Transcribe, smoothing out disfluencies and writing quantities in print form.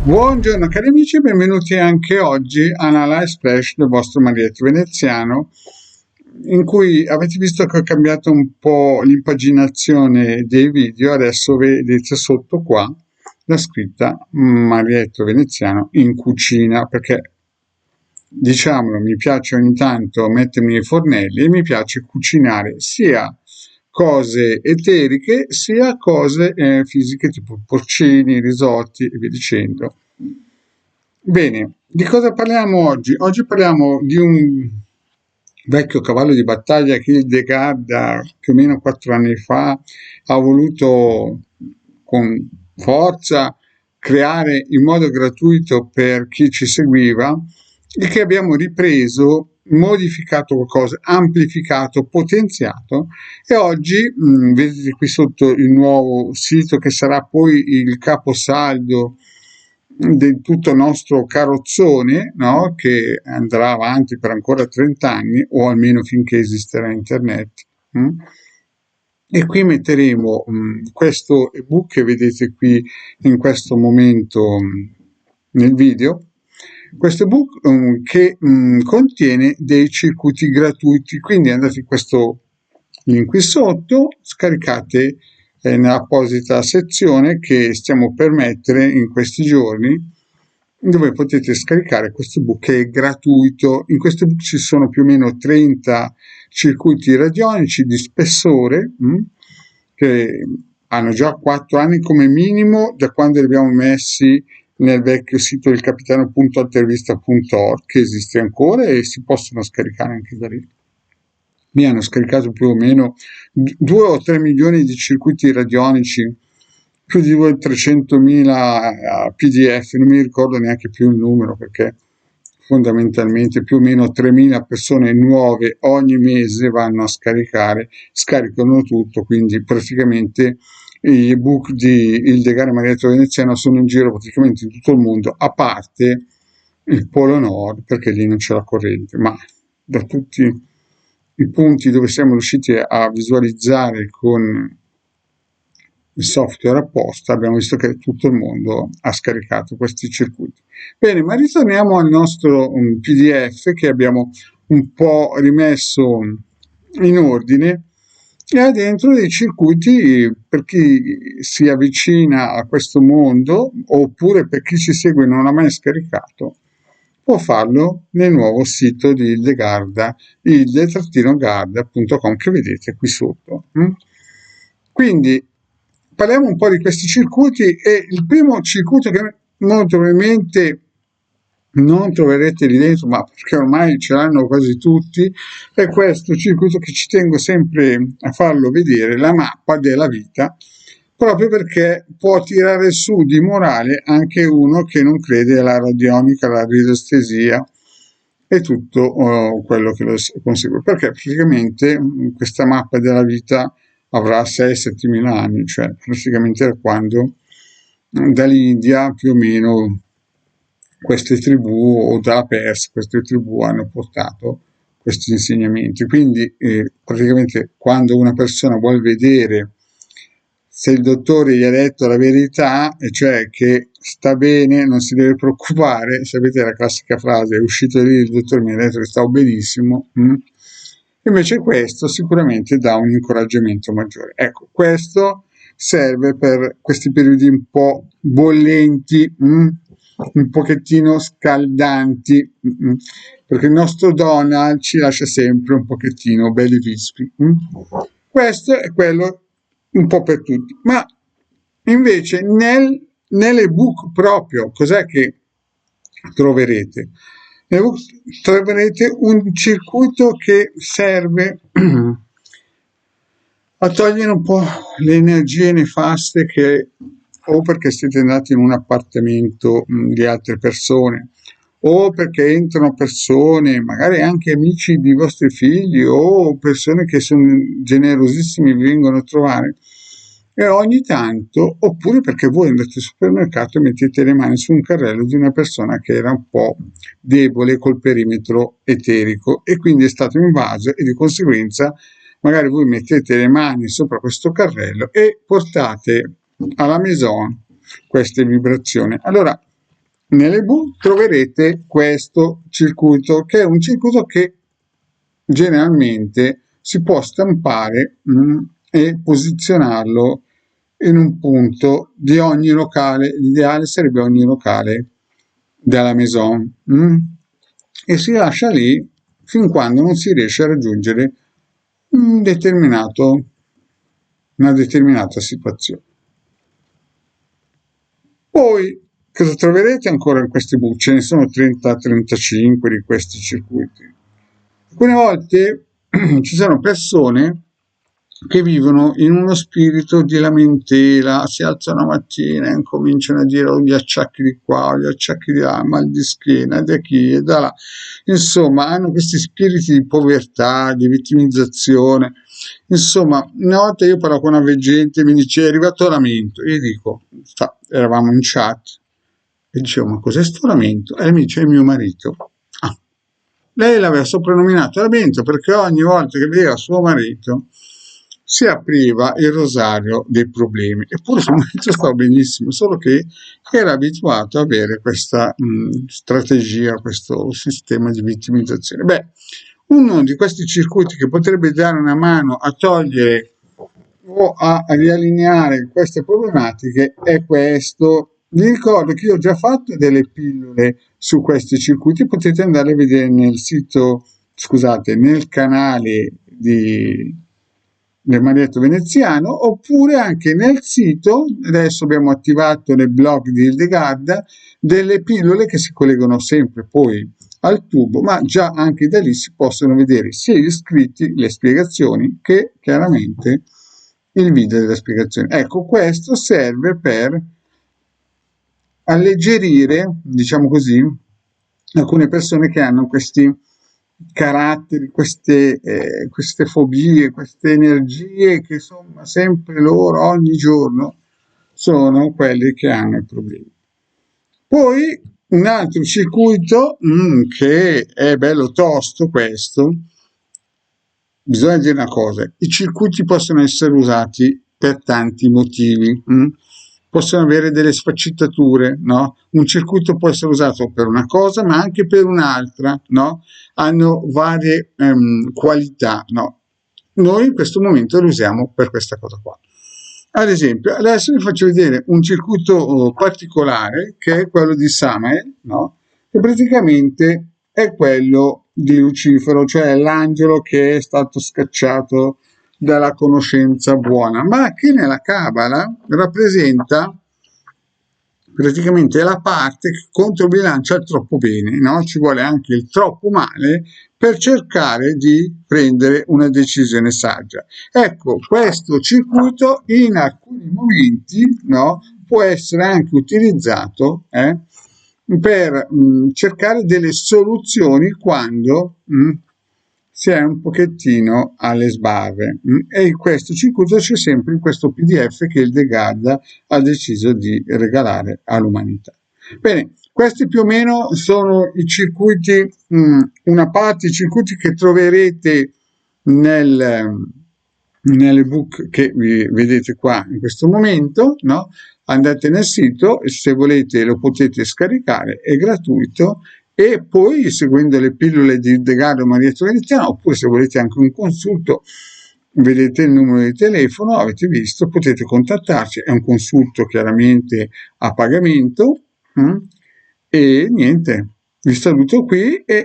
Buongiorno cari amici, benvenuti anche oggi a una live splash del vostro Marietto Veneziano, in cui avete visto che ho cambiato un po' l'impaginazione dei video. Adesso vedete sotto qua la scritta Marietto Veneziano in cucina, perché diciamolo, mi piace ogni tanto mettermi nei fornelli e mi piace cucinare sia cose eteriche sia cose fisiche tipo porcini, risotti e via dicendo. Bene, di cosa parliamo oggi? Oggi parliamo di un vecchio cavallo di battaglia che Hildegard più o meno 4 anni fa ha voluto con forza creare in modo gratuito per chi ci seguiva e che abbiamo ripreso, modificato qualcosa, amplificato, potenziato e oggi vedete qui sotto il nuovo sito che sarà poi il caposaldo del tutto nostro carrozzone, no? Che andrà avanti per ancora 30 anni o almeno finché esisterà internet. E qui metteremo questo ebook che vedete qui in questo momento nel video. Questo ebook che contiene dei circuiti gratuiti, quindi andate in questo link qui sotto, scaricate nell'apposita sezione che stiamo per mettere in questi giorni, dove potete scaricare questo ebook che è gratuito. In questo ebook ci sono più o meno 30 circuiti radionici di spessore che hanno già 4 anni come minimo da quando li abbiamo messi nel vecchio sito del capitano.altervista.org, che esiste ancora e si possono scaricare anche da lì. Mi hanno scaricato più o meno 2 o 3 milioni di circuiti radionici, più di 300.000 PDF, non mi ricordo neanche più il numero, perché fondamentalmente più o meno 3.000 persone nuove ogni mese vanno a scaricare, scaricano tutto, quindi praticamente gli ebook di Hildegard Marietto Veneziano sono in giro praticamente in tutto il mondo, a parte il Polo Nord, perché lì non c'è la corrente, ma da tutti i punti dove siamo riusciti a visualizzare con il software apposta, abbiamo visto che tutto il mondo ha scaricato questi circuiti. Bene, ma ritorniamo al nostro PDF che abbiamo un po' rimesso in ordine e ha dentro dei circuiti per chi si avvicina a questo mondo oppure per chi ci segue e non l'ha mai scaricato. Può farlo nel nuovo sito di Hildegarda, hilde-garda.com, che vedete qui sotto. Quindi parliamo un po' di questi circuiti e il primo circuito che molto probabilmente non troverete lì dentro, ma perché ormai ce l'hanno quasi tutti, è questo circuito che ci tengo sempre a farlo vedere, la mappa della vita, proprio perché può tirare su di morale anche uno che non crede alla radionica, alla radiestesia e tutto quello che lo consegue, perché praticamente questa mappa della vita avrà 6-7 mila anni, cioè praticamente da quando dall'India più o meno queste tribù o dalla Persia queste tribù hanno portato questi insegnamenti. Quindi praticamente quando una persona vuole vedere se il dottore gli ha detto la verità, e cioè che sta bene, non si deve preoccupare, sapete la classica frase, è uscito lì, il dottore mi ha detto che stavo benissimo, invece questo sicuramente dà un incoraggiamento maggiore. Ecco, questo serve per questi periodi un po' bollenti, un pochettino scaldanti, perché il nostro Donald ci lascia sempre un pochettino belli vispi. Questo è quello un po' per tutti, ma invece nell'ebook proprio cos'è che troverete? Nell'ebook troverete un circuito che serve a togliere un po' le energie nefaste che o perché siete andati in un appartamento di altre persone o perché entrano persone, magari anche amici di vostri figli o persone che sono generosissimi vi vengono a trovare e ogni tanto, oppure perché voi andate al supermercato e mettete le mani su un carrello di una persona che era un po' debole col perimetro eterico e quindi è stato invaso e di conseguenza magari voi mettete le mani sopra questo carrello e portate alla maison queste vibrazioni. Allora, nell'ebook troverete questo circuito, che è un circuito che generalmente si può stampare e posizionarlo in un punto di ogni locale. L'ideale sarebbe ogni locale della Maison, e si lascia lì fin quando non si riesce a raggiungere una determinata situazione. Poi cosa troverete ancora in questi book? Ce ne sono 30-35 di questi circuiti. Alcune volte ci sono persone che vivono in uno spirito di lamentela, si alzano la mattina e cominciano a dire gli acciacchi di qua, gli acciacchi di là, mal di schiena, da qui e da là. Insomma, hanno questi spiriti di povertà, di vittimizzazione. Insomma, una volta io parlo con una veggente e mi dice è arrivato lamento. Io dico, eravamo in chat e dicevo ma cos'è sto lamento? E lei mi dice è mio marito. Lei l'aveva soprannominato lamento perché ogni volta che vedeva suo marito si apriva il rosario dei problemi, eppure suo marito stava benissimo, solo che era abituato ad avere questa strategia, questo sistema di vittimizzazione. Uno di questi circuiti che potrebbe dare una mano a togliere o a riallineare queste problematiche è questo. Vi ricordo che io ho già fatto delle pillole su questi circuiti, potete andare a vedere nel sito, nel canale del Marietto Veneziano, oppure anche nel sito. Adesso abbiamo attivato nel blog di Hildegarda delle pillole che si collegano sempre poi al tubo, ma già anche da lì si possono vedere sia gli scritti, le spiegazioni, che chiaramente il video della spiegazione. Ecco, questo serve per alleggerire, diciamo così, alcune persone che hanno questi caratteri, queste fobie, queste energie che insomma sempre loro ogni giorno sono quelli che hanno i problemi. Poi un altro circuito che è bello tosto, questo, bisogna dire una cosa, i circuiti possono essere usati per tanti motivi, possono avere delle sfaccettature, no? Un circuito può essere usato per una cosa ma anche per un'altra, no? Hanno varie qualità, no? Noi in questo momento lo usiamo per questa cosa qua. Ad esempio, adesso vi faccio vedere un circuito particolare che è quello di Samael, no? Che praticamente è quello di Lucifero, cioè l'angelo che è stato scacciato dalla conoscenza buona, ma che nella Cabala rappresenta praticamente la parte che controbilancia il troppo bene, no? Ci vuole anche il troppo male per cercare di prendere una decisione saggia. Ecco, questo circuito in alcuni momenti, no, può essere anche utilizzato per cercare delle soluzioni quando si è un pochettino alle sbarre, e in questo circuito c'è sempre in questo PDF che Hildegarda ha deciso di regalare all'umanità. Bene, questi più o meno sono i circuiti, una parte, i circuiti che troverete nell'ebook che vedete qua in questo momento, no? Andate nel sito e se volete lo potete scaricare, è gratuito, e poi seguendo le pillole di Hildegarda Marietto Veneziano, oppure se volete anche un consulto, vedete il numero di telefono, avete visto, potete contattarci, è un consulto chiaramente a pagamento, e niente, vi saluto qui e